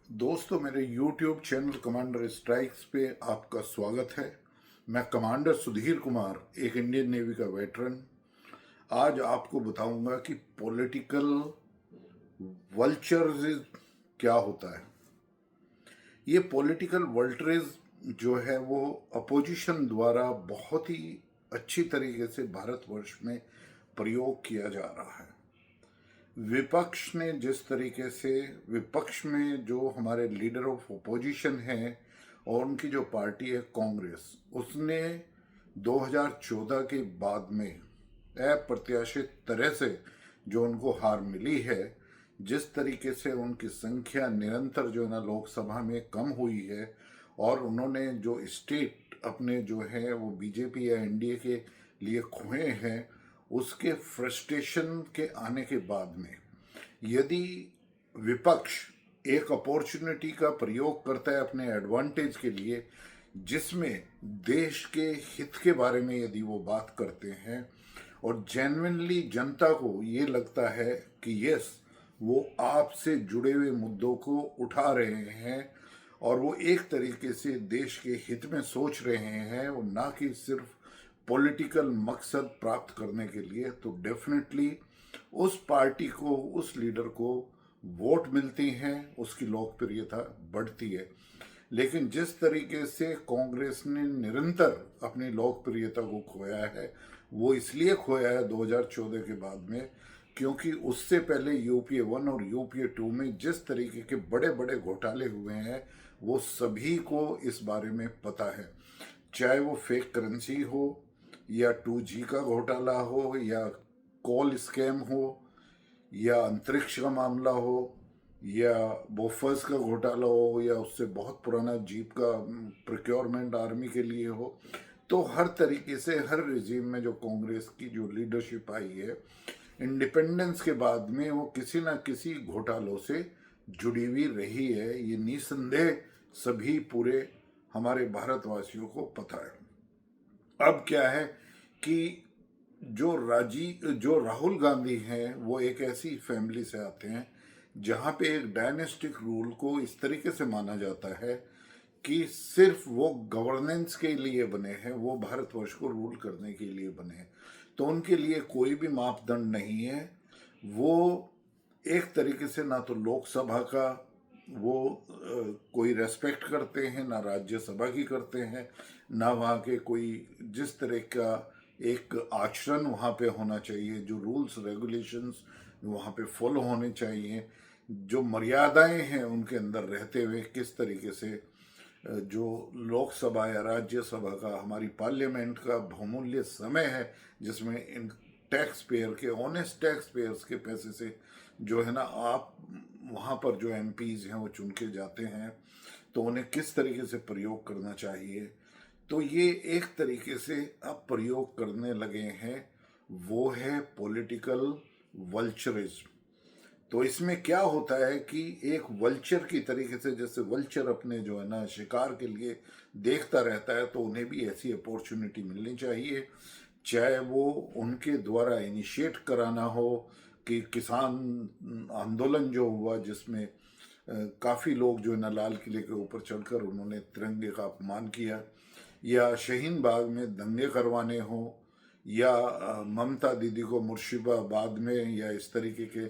दोस्तों, मेरे YouTube channel commander strikes पे आपका स्वागत है। मैं कमांडर सुधीर कुमार, एक इंडियन नेवी का वेटरन, आज आपको बताऊंगा कि पॉलिटिकल वल्चरिज्म क्या होता है। ये पॉलिटिकल वल्चरिज्म जो है वो अपोजिशन द्वारा बहुत ही अच्छी तरीके से भारतवर्ष में प्रयोग किया जा रहा है। विपक्ष ने जिस तरीके से विपक्ष में जो हमारे लीडर ऑफ अपोजिशन हैं और उनकी जो पार्टी है कांग्रेस, उसने 2014 के बाद में अप्रत्याशित तरह से जो उनको हार मिली है, जिस तरीके से उनकी संख्या निरंतर जो है ना लोकसभा में कम हुई है और उन्होंने जो स्टेट अपने जो है वो बीजेपी या एनडीए के लिए खोए हैं, उसके फ्रस्ट्रेशन के आने के बाद में यदि विपक्ष एक अपॉर्चुनिटी का प्रयोग करता है अपने एडवांटेज के लिए, जिसमें देश के हित के बारे में यदि वो बात करते हैं और जेन्युइनली जनता को ये लगता है कि यस, वो आपसे जुड़े हुए मुद्दों को उठा रहे हैं और वो एक तरीके से देश के हित में सोच रहे हैं और ना कि सिर्फ पॉलिटिकल मकसद प्राप्त करने के लिए, तो डेफिनेटली उस पार्टी को, उस लीडर को वोट मिलती हैं, उसकी लोकप्रियता बढ़ती है। लेकिन जिस तरीके से कांग्रेस ने निरंतर अपनी लोकप्रियता को खोया है, वो इसलिए खोया है 2014 के बाद में क्योंकि उससे पहले यूपीए 1 और यूपीए 2 में जिस तरीके के बड़े बड़े घोटाले हुए हैं वो सभी को इस बारे में पता है। चाहे वो फेक करेंसी हो या 2G का घोटाला हो या कॉल स्कैम हो या अंतरिक्ष का मामला हो या बोफर्स का घोटाला हो या उससे बहुत पुराना जीप का प्रोक्योरमेंट आर्मी के लिए हो, तो हर तरीके से हर रिजीम में जो कांग्रेस की जो लीडरशिप आई है इंडिपेंडेंस के बाद में, वो किसी ना किसी घोटालों से जुड़ी हुई रही है। ये निसंदेह सभी पूरे हमारे भारतवासियों को पता है। अब क्या है कि जो राहुल गांधी हैं वो एक ऐसी फैमिली से आते हैं जहाँ पे एक डायनेस्टिक रूल को इस तरीके से माना जाता है कि सिर्फ वो गवर्नेंस के लिए बने हैं, वो भारतवर्ष को रूल करने के लिए बने हैं, तो उनके लिए कोई भी मापदंड नहीं है। वो एक तरीके से ना तो लोकसभा का वो कोई रेस्पेक्ट करते हैं, ना राज्यसभा की करते हैं, ना वहाँ के कोई जिस तरह का एक आचरण वहाँ पे होना चाहिए, जो रूल्स रेगुलेशंस वहाँ पे फॉलो होने चाहिए, जो मर्यादाएं हैं उनके अंदर रहते हुए किस तरीके से जो लोकसभा या राज्यसभा का, हमारी पार्लियामेंट का बहुमूल्य समय है जिसमें इन टैक्स पेयर के, ऑनेस्ट टैक्स पेयर्स के पैसे से जो है ना आप वहाँ पर जो एमपीज हैं वो चुन के जाते हैं, तो उन्हें किस तरीके से प्रयोग करना चाहिए। तो ये एक तरीके से अब प्रयोग करने लगे हैं, वो है पॉलिटिकल वल्चरिज्म। तो इसमें क्या होता है कि एक वल्चर की तरीके से, जैसे वल्चर अपने जो है ना शिकार के लिए देखता रहता है, तो उन्हें भी ऐसी अपॉर्चुनिटी मिलनी चाहिए। चाहे वो उनके द्वारा इनिशिएट कराना हो कि किसान आंदोलन जो हुआ जिसमें काफ़ी लोग जो है ना लाल किले के ऊपर चढ़कर उन्होंने तिरंगे का अपमान किया, या शाहीन बाग में दंगे करवाने हो, या ममता दीदी को मुर्शिदाबाद में या इस तरीके के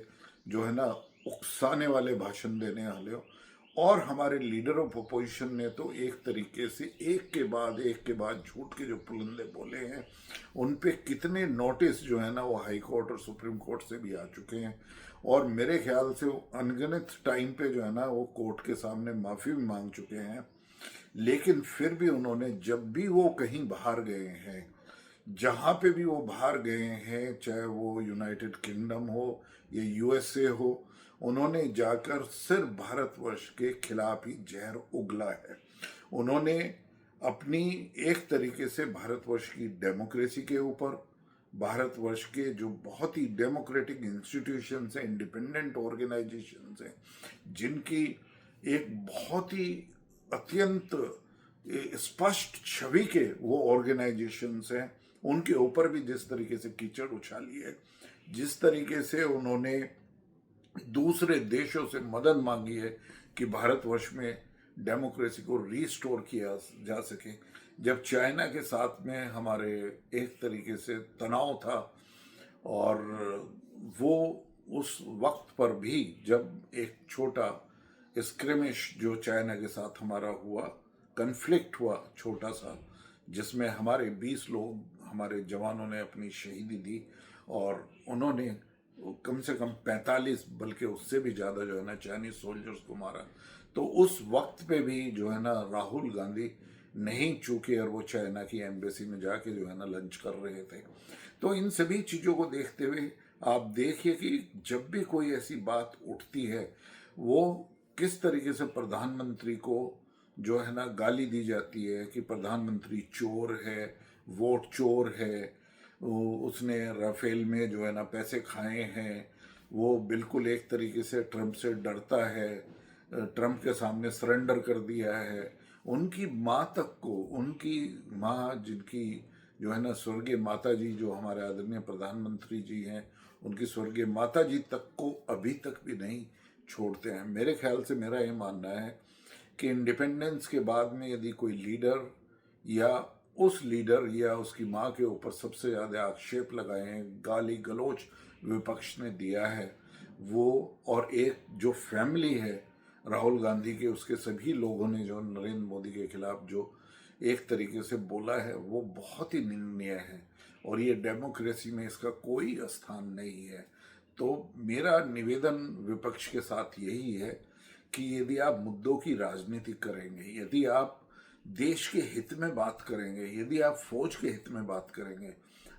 जो है ना उकसाने वाले भाषण देने वाले हो। और हमारे लीडर ऑफ अपोजिशन ने तो एक तरीके से एक के बाद झूठ के जो पुलंदे बोले हैं, उन पे कितने नोटिस जो है ना वो हाई कोर्ट और सुप्रीम कोर्ट से भी आ चुके हैं और मेरे ख्याल से वो अनगिनत टाइम पे जो है ना वो कोर्ट के सामने माफ़ी भी मांग चुके हैं। लेकिन फिर भी उन्होंने, जब भी वो कहीं बाहर गए हैं, जहाँ पे भी वो बाहर गए हैं, चाहे वो यूनाइटेड किंगडम हो या यूएसए हो, उन्होंने जाकर सिर्फ भारतवर्ष के खिलाफ ही जहर उगला है। उन्होंने अपनी एक तरीके से भारतवर्ष की डेमोक्रेसी के ऊपर, भारतवर्ष के जो बहुत ही डेमोक्रेटिक इंस्टीट्यूशंस हैं, इंडिपेंडेंट ऑर्गेनाइजेशंस हैं, जिनकी एक बहुत ही अत्यंत स्पष्ट छवि के वो ऑर्गेनाइजेशंस हैं, उनके ऊपर भी जिस तरीके से कीचड़ उछाली है, जिस तरीके से उन्होंने दूसरे देशों से मदद मांगी है कि भारतवर्ष में डेमोक्रेसी को रीस्टोर किया जा सके। जब चाइना के साथ में हमारे एक तरीके से तनाव था, और वो उस वक्त पर भी जब एक छोटा स्क्रिमिश जो चाइना के साथ हमारा हुआ, कन्फ्लिक्ट हुआ छोटा सा, जिसमें हमारे 20 लोग, हमारे जवानों ने अपनी शहीदी दी, और उन्होंने कम से कम 45 बल्कि उससे भी ज़्यादा जो है ना चाइनीज सोल्जर्स को मारा। तो उस वक्त पे भी जो है ना राहुल गांधी नहीं चूके, और वो चाइना की एम्बेसी में जाके जो है ना लंच कर रहे थे। तो इन सभी चीज़ों को देखते हुए आप देखिए कि जब भी कोई ऐसी बात उठती है, वो किस तरीके से प्रधानमंत्री को जो है ना गाली दी जाती है कि प्रधानमंत्री चोर है, वोट चोर है, उसने राफेल में जो है ना पैसे खाए हैं, वो बिल्कुल एक तरीके से ट्रंप से डरता है, ट्रंप के सामने सरेंडर कर दिया है। उनकी माँ तक को, उनकी माँ जिनकी जो है ना स्वर्गीय माता जी, जो हमारे आदरणीय प्रधानमंत्री जी हैं, उनकी स्वर्गीय माता जी तक को अभी तक भी नहीं छोड़ते हैं। मेरे ख्याल से मेरा ये मानना है कि इंडिपेंडेंस के बाद में यदि कोई लीडर या उस लीडर या उसकी माँ के ऊपर सबसे ज़्यादा आक्षेप लगाए हैं, गाली गलौज विपक्ष ने दिया है, वो और एक जो फैमिली है राहुल गांधी के, उसके सभी लोगों ने जो नरेंद्र मोदी के खिलाफ जो एक तरीके से बोला है, वो बहुत ही निंदनीय है, और ये डेमोक्रेसी में इसका कोई स्थान नहीं है। तो मेरा निवेदन विपक्ष के साथ यही है कि यदि आप मुद्दों की राजनीति करेंगे, यदि आप देश के हित में बात करेंगे, यदि आप फौज के हित में बात करेंगे,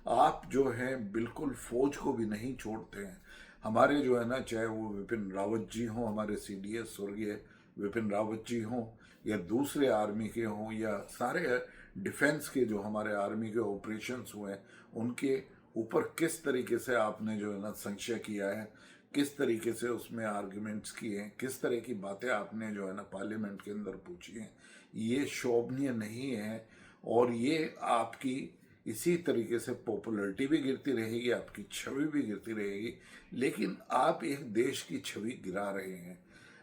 आप जो है बिल्कुल फौज को भी नहीं छोड़ते हैं। हमारे जो है ना, चाहे वो विपिन रावत जी हों, हमारे सीडीएस स्वर्गीय विपिन रावत जी हों, या दूसरे आर्मी के हों, या सारे डिफेंस के जो हमारे आर्मी के ऑपरेशंस हुए, उनके ऊपर किस तरीके से आपने जो है ना संशय किया है, किस तरीके से उसमें आर्ग्यूमेंट्स किए हैं, किस तरह की बातें आपने जो है ना पार्लियामेंट के अंदर पूछी हैं, ये शोभनीय नहीं है। और ये आपकी इसी तरीके से पॉपुलैरिटी भी गिरती रहेगी, आपकी छवि भी गिरती रहेगी, लेकिन आप एक देश की छवि गिरा रहे हैं।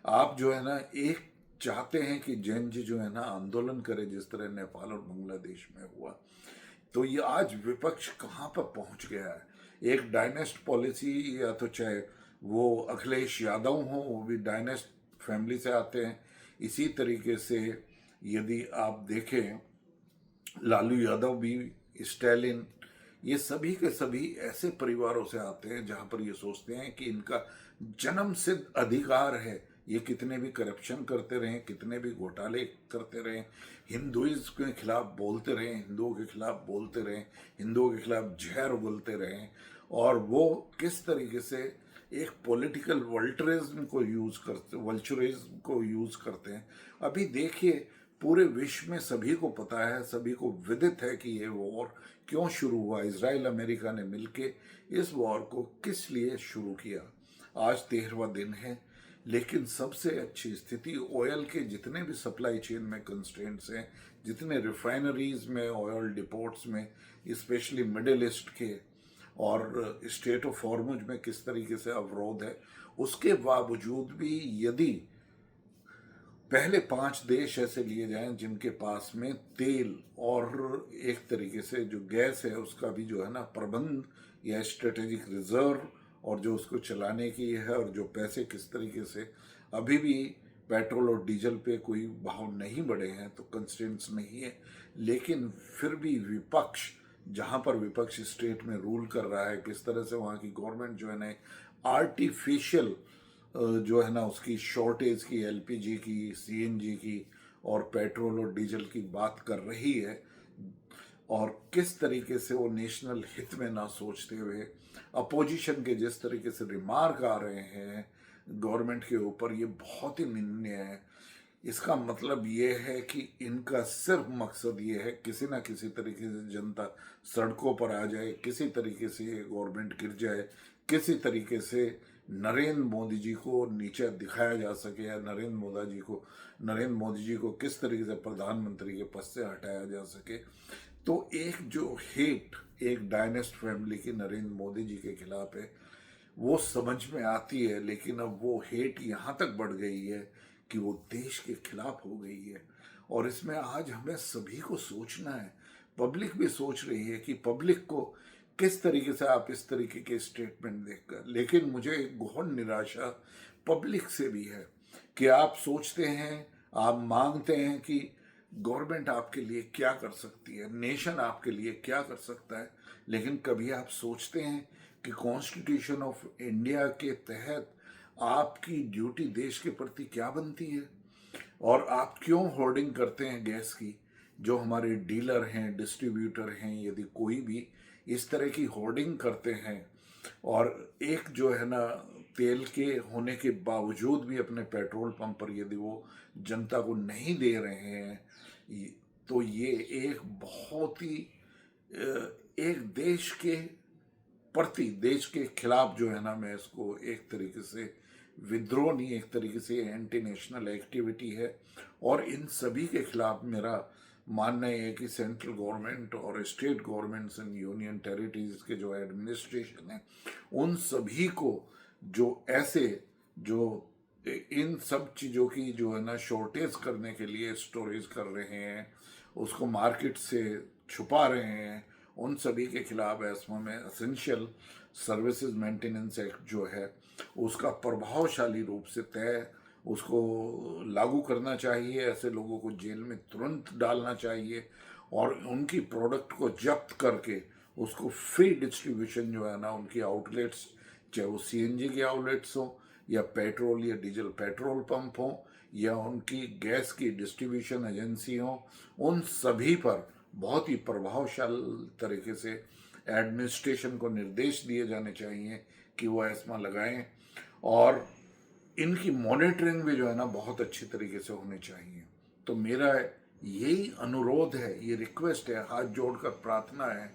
आप जो है ना एक चाहते हैं कि जैन जी जो है ना आंदोलन करे, जिस तरह नेपाल और बांग्लादेश में हुआ। तो ये आज विपक्ष कहाँ पर पहुंच गया है। एक डायनेस्ट पॉलिसी, या तो चाहे वो अखिलेश यादव हो, वो भी डायनेस्ट फैमिली से आते हैं। इसी तरीके से यदि आप देखें, लालू यादव भी, स्टैलिन, ये सभी के सभी ऐसे परिवारों से आते हैं जहां पर ये सोचते हैं कि इनका जन्म सिद्ध अधिकार है, ये कितने भी करप्शन करते रहें, कितने भी घोटाले करते रहें, हिंदुइज्म के खिलाफ बोलते रहें, हिंदुओं के खिलाफ बोलते रहें, हिंदुओं के खिलाफ जहर उगलते रहें, और वो किस तरीके से एक पॉलिटिकल वल्चरिज्म को यूज करते हैं। अभी देखिए, पूरे विश्व में सभी को पता है, सभी को विदित है कि ये वॉर क्यों शुरू हुआ। इजराइल अमेरिका ने मिलके इस वॉर को किस लिए शुरू किया। आज 13वां दिन है, लेकिन सबसे अच्छी स्थिति ऑयल के जितने भी सप्लाई चेन में कंस्ट्रेंट्स हैं, जितने रिफाइनरीज में, ऑयल डिपोर्ट्स में, स्पेशली मिडिल ईस्ट के, और स्टेट ऑफ हॉर्मुज में किस तरीके से अवरोध है, उसके बावजूद भी यदि पहले 5 देश ऐसे लिए जाएं जिनके पास में तेल और एक तरीके से जो गैस है उसका भी जो है ना प्रबंध या स्ट्रेटेजिक रिजर्व, और जो उसको चलाने की है, और जो पैसे किस तरीके से, अभी भी पेट्रोल और डीजल पे कोई भाव नहीं बढ़े हैं, तो कंस्टेंट्स नहीं है। लेकिन फिर भी विपक्ष, जहां पर विपक्ष स्टेट में रूल कर रहा है, किस तरह से वहां की गवर्नमेंट जो है ना आर्टिफिशियल जो है ना उसकी शॉर्टेज की, एलपीजी की, सीएनजी की, और पेट्रोल और डीजल की बात कर रही है, और किस तरीके से वो नेशनल हित में ना सोचते हुए अपोजिशन के जिस तरीके से रिमार्क आ रहे हैं गवर्नमेंट के ऊपर, ये बहुत ही निंदनीय है। इसका मतलब ये है कि इनका सिर्फ मकसद ये है किसी ना किसी तरीके से जनता सड़कों पर आ जाए, किसी तरीके से ये गवर्नमेंट गिर जाए, किसी तरीके से नरेंद्र मोदी जी को नीचे दिखाया जा सके, या नरेंद्र मोदी जी को किस तरीके से प्रधानमंत्री के पद से हटाया जा सके। तो एक जो हेट एक डायनेस्ट फैमिली की नरेंद्र मोदी जी के खिलाफ है, वो समझ में आती है, लेकिन अब वो हेट यहाँ तक बढ़ गई है कि वो देश के खिलाफ हो गई है। और इसमें आज हमें सभी को सोचना है, पब्लिक भी सोच रही है कि पब्लिक को किस तरीके से आप इस तरीके के स्टेटमेंट देखकर। लेकिन मुझे एक घोर निराशा पब्लिक से भी है कि आप सोचते हैं, आप मांगते हैं कि गवर्नमेंट आपके लिए क्या कर सकती है, नेशन आपके लिए क्या कर सकता है, लेकिन कभी आप सोचते हैं कि कॉन्स्टिट्यूशन ऑफ इंडिया के तहत आपकी ड्यूटी देश के प्रति क्या बनती है। और आप क्यों होर्डिंग करते हैं गैस की? जो हमारे डीलर हैं, डिस्ट्रीब्यूटर हैं, यदि कोई भी इस तरह की होर्डिंग करते हैं और एक जो है ना तेल के होने के बावजूद भी अपने पेट्रोल पंप पर यदि वो जनता को नहीं दे रहे हैं, तो ये एक बहुत ही एक देश के प्रति, देश के खिलाफ जो है ना, मैं इसको एक तरीके से विद्रोह नहीं, एक तरीके से एंटी नेशनल एक्टिविटी है। और इन सभी के खिलाफ मेरा मानना है कि सेंट्रल गवर्नमेंट और state governments and union territories के जो एडमिनिस्ट्रेशन है, उन सभी को जो ऐसे जो इन सब चीज़ों की जो है ना शॉर्टेज करने के लिए स्टोरेज कर रहे हैं, उसको मार्केट से छुपा रहे हैं, उन सभी के खिलाफ एस्मा में एसेंशियल सर्विसेज मेंटेनेंस एक्ट जो है उसका प्रभावशाली रूप से तय उसको लागू करना चाहिए। ऐसे लोगों को जेल में तुरंत डालना चाहिए और उनकी प्रोडक्ट को जब्त करके उसको फ्री डिस्ट्रीब्यूशन जो है ना उनकी आउटलेट्स, चाहे वो सीएनजी के आउटलेट्स हो या पेट्रोल या डीजल पेट्रोल पंप हो या उनकी गैस की डिस्ट्रीब्यूशन एजेंसी हो, उन सभी पर बहुत ही प्रभावशाली तरीके से एडमिनिस्ट्रेशन को निर्देश दिए जाने चाहिए कि वो एस्मा लगाएं। और इनकी मॉनिटरिंग भी जो है ना बहुत अच्छी तरीके से होनी चाहिए। तो मेरा यही अनुरोध है, ये रिक्वेस्ट है, हाथ जोड़कर प्रार्थना है,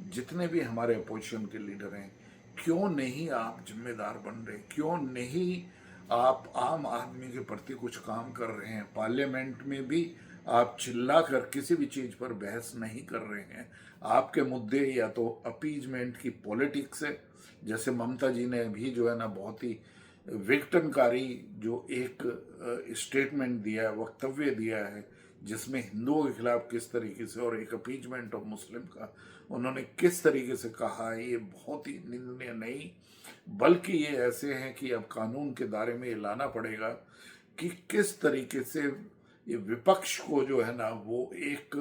जितने भी हमारे अपोजिशन के लीडर हैं, क्यों नहीं आप जिम्मेदार बन रहे, क्यों नहीं आप आम आदमी के प्रति कुछ काम कर रहे हैं। पार्लियामेंट में भी आप चिल्ला कर किसी भी चीज़ पर बहस नहीं कर रहे हैं। आपके मुद्दे या तो अपीजमेंट की पॉलिटिक्स है, जैसे ममता जी ने भी जो है ना बहुत ही विघटनकारी जो एक स्टेटमेंट दिया है, वक्तव्य दिया है, जिसमें हिंदुओं के खिलाफ किस तरीके से और एक अपीजमेंट ऑफ मुस्लिम का उन्होंने किस तरीके से कहा है, ये बहुत ही निंदनीय नहीं, बल्कि ये ऐसे हैं कि अब कानून के दायरे में ये लाना पड़ेगा कि किस तरीके से ये विपक्ष को जो है ना वो एक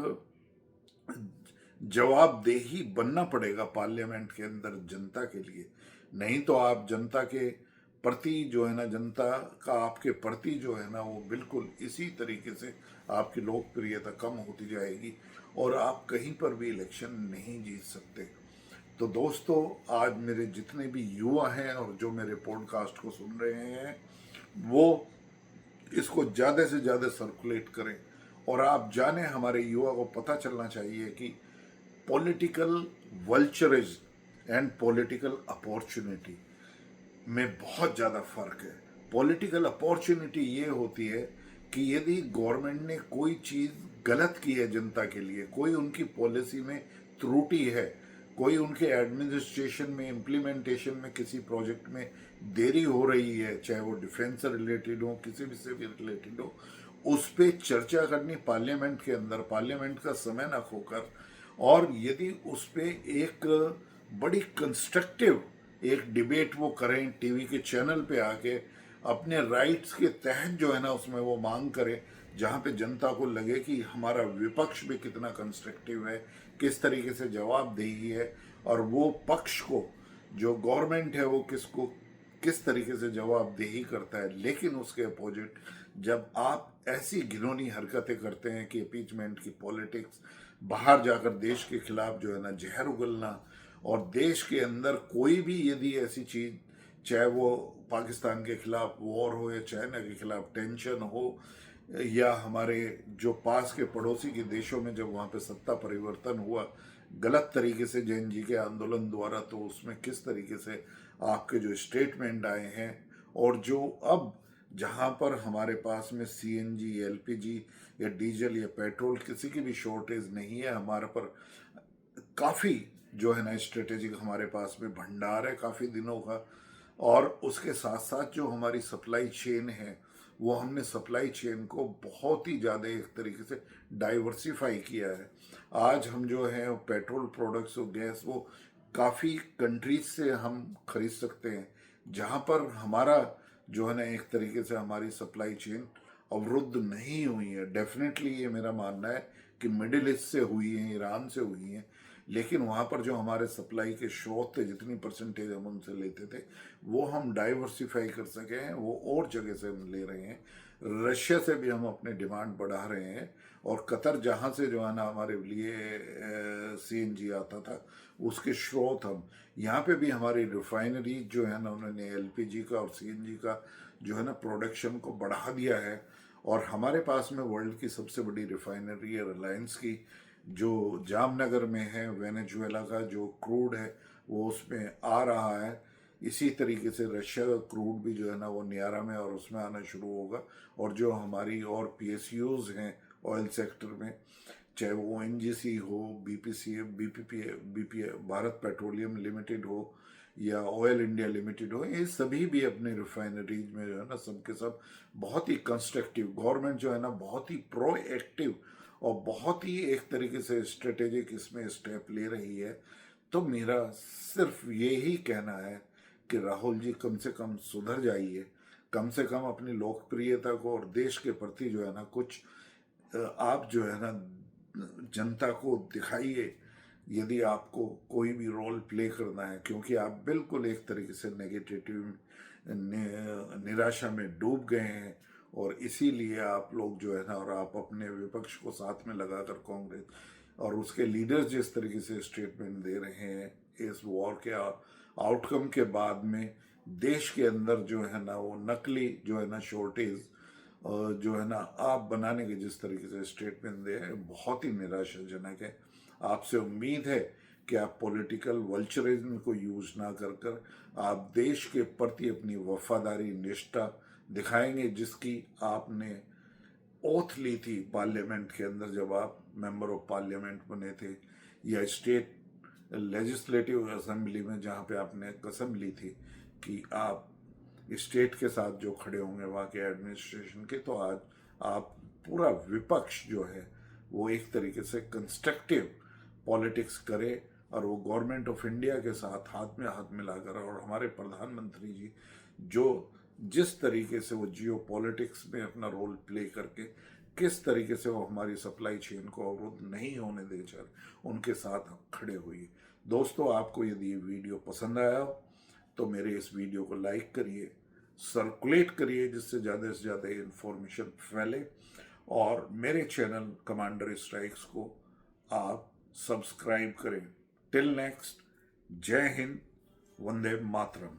जवाबदेही बनना पड़ेगा पार्लियामेंट के अंदर जनता के लिए। नहीं तो आप जनता के प्रति जो है ना, जनता का आपके प्रति जो है ना वो बिल्कुल इसी तरीके से आपकी लोकप्रियता कम होती जाएगी और आप कहीं पर भी इलेक्शन नहीं जीत सकते। तो दोस्तों, आज मेरे जितने भी युवा हैं और जो मेरे पॉडकास्ट को सुन रहे हैं, वो इसको ज़्यादा से ज़्यादा सर्कुलेट करें। और आप जाने, हमारे युवा को पता चलना चाहिए कि पॉलिटिकल वल्चरिज एंड पॉलिटिकल अपॉर्चुनिटी में बहुत ज़्यादा फर्क है। पॉलिटिकल अपॉर्चुनिटी ये होती है कि यदि गवर्नमेंट ने कोई चीज़ गलत की है जनता के लिए, कोई उनकी पॉलिसी में त्रुटि है, कोई उनके एडमिनिस्ट्रेशन में, इम्प्लीमेंटेशन में, किसी प्रोजेक्ट में देरी हो रही है, चाहे वो डिफेंस से रिलेटेड हो, किसी भी से भी रिलेटेड हो, उस पर चर्चा करनी पार्लियामेंट के अंदर, पार्लियामेंट का समय ना खोकर, और यदि उस पर एक बड़ी कंस्ट्रक्टिव एक डिबेट वो करें, टीवी के चैनल पे आके अपने राइट्स के तहत जो है ना उसमें वो मांग करें, जहाँ पे जनता को लगे कि हमारा विपक्ष भी कितना कंस्ट्रक्टिव है, किस तरीके से जवाबदेही है, और वो पक्ष को, जो गवर्नमेंट है, वो किसको किस तरीके से जवाबदेही करता है। लेकिन उसके अपोजिट जब आप ऐसी घिनौनी हरकतें करते हैं कि अपीचमेंट की पॉलिटिक्स, बाहर जाकर देश के खिलाफ जो है ना जहर उगलना, और देश के अंदर कोई भी यदि ऐसी चीज़, चाहे वो पाकिस्तान के खिलाफ वॉर हो या चाइना के खिलाफ टेंशन हो, या हमारे जो पास के पड़ोसी के देशों में जब वहाँ पे सत्ता परिवर्तन हुआ गलत तरीके से जैन जी के आंदोलन द्वारा, तो उसमें किस तरीके से आपके जो स्टेटमेंट आए हैं, और जो अब जहाँ पर हमारे पास में सीएनजी, एलपीजी या डीजल या पेट्रोल किसी की भी शॉर्टेज नहीं है, हमारे पर काफ़ी जो है ना स्ट्रेटेजिक हमारे पास में भंडार है काफ़ी दिनों का, और उसके साथ साथ जो हमारी सप्लाई चेन है, वो हमने सप्लाई चेन को बहुत ही ज़्यादा एक तरीके से डाइवर्सिफाई किया है। आज हम जो है पेट्रोल प्रोडक्ट्स और गैस वो काफ़ी कंट्रीज से हम खरीद सकते हैं, जहाँ पर हमारा जो है ना एक तरीके से हमारी सप्लाई चेन अवरुद्ध नहीं हुई है। डेफिनेटली ये मेरा मानना है कि मिडिल ईस्ट से हुई है, ईरान से हुई है, लेकिन वहाँ पर जो हमारे सप्लाई के स्रोत थे, जितनी परसेंटेज हम उनसे लेते थे, वो हम डाइवर्सिफाई कर सके हैं, वो और जगह से हम ले रहे हैं। रशिया से भी हम अपने डिमांड बढ़ा रहे हैं, और कतर जहाँ से जो है ना हमारे लिए सीएनजी आता था, उसके स्रोत हम यहाँ पे भी हमारी रिफाइनरी जो है ना उन्होंने एलपीजी का और सीएनजी का जो है ना प्रोडक्शन को बढ़ा दिया है। और हमारे पास में वर्ल्ड की सबसे बड़ी रिफाइनरी है रिलायंस की, जो जामनगर में है। वेनेजुएला का जो क्रूड है वो उसमें आ रहा है। इसी तरीके से रशिया का क्रूड भी जो है ना वो नियारा में और उसमें आना शुरू होगा। और जो हमारी और पीएसयूज हैं ऑयल सेक्टर में, चाहे वो ओएनजीसी हो, BPC, BPP, BP, Bharat petroleum limited हो, या ऑयल इंडिया लिमिटेड हो, ये सभी भी अपने रिफाइनरीज में जो है ना सबके सब बहुत ही कंस्ट्रक्टिव, गवर्नमेंट जो है ना बहुत ही प्रोएक्टिव और बहुत ही एक तरीके से स्ट्रेटेजिक इसमें स्टेप ले रही है। तो मेरा सिर्फ यही कहना है कि राहुल जी कम से कम सुधर जाइए, कम से कम अपनी लोकप्रियता को और देश के प्रति जो है ना कुछ आप जो है ना जनता को दिखाइए, यदि आपको कोई भी रोल प्ले करना है, क्योंकि आप बिल्कुल एक तरीके से नेगेटिव निराशा में डूब गए हैं। और इसीलिए आप लोग जो है ना, और आप अपने विपक्ष को साथ में लगाकर कांग्रेस और उसके लीडर्स जिस तरीके से स्टेटमेंट दे रहे हैं इस वॉर के आउटकम के बाद में, देश के अंदर जो है ना वो नकली जो है ना शॉर्टेज जो है ना आप बनाने के जिस तरीके से स्टेटमेंट दे हैं, बहुत ही निराशाजनक है। आपसे उम्मीद है कि आप पॉलिटिकल वल्चरिज्म को यूज ना कर कर आप देश के प्रति अपनी वफादारी निष्ठा दिखाएंगे, जिसकी आपने ओथ ली थी पार्लियामेंट के अंदर जब आप मेंबर ऑफ पार्लियामेंट बने थे, या स्टेट लेजिस्लेटिव असेंबली में जहाँ पे आपने कसम ली थी कि आप स्टेट के साथ जो खड़े होंगे वहाँ के एडमिनिस्ट्रेशन के। तो आज आप पूरा विपक्ष जो है वो एक तरीके से कंस्ट्रक्टिव पॉलिटिक्स करे, और वो गवर्नमेंट ऑफ इंडिया के साथ हाथ में हाथ मिलाकर, और हमारे प्रधानमंत्री जी जो जिस तरीके से वो जियो पॉलिटिक्स में अपना रोल प्ले करके किस तरीके से वो हमारी सप्लाई चेन को अवरुद्ध नहीं होने दे चाहे, उनके साथ आप खड़े होइए। दोस्तों, आपको यदि ये वीडियो पसंद आया हो तो मेरे इस वीडियो को लाइक करिए, सर्कुलेट करिए, जिससे ज़्यादा से ज़्यादा इन्फॉर्मेशन फैले, और मेरे चैनल कमांडर स्ट्राइक्स को आप सब्सक्राइब करें। टिल नेक्स्ट, जय हिंद, वंदे मातरम।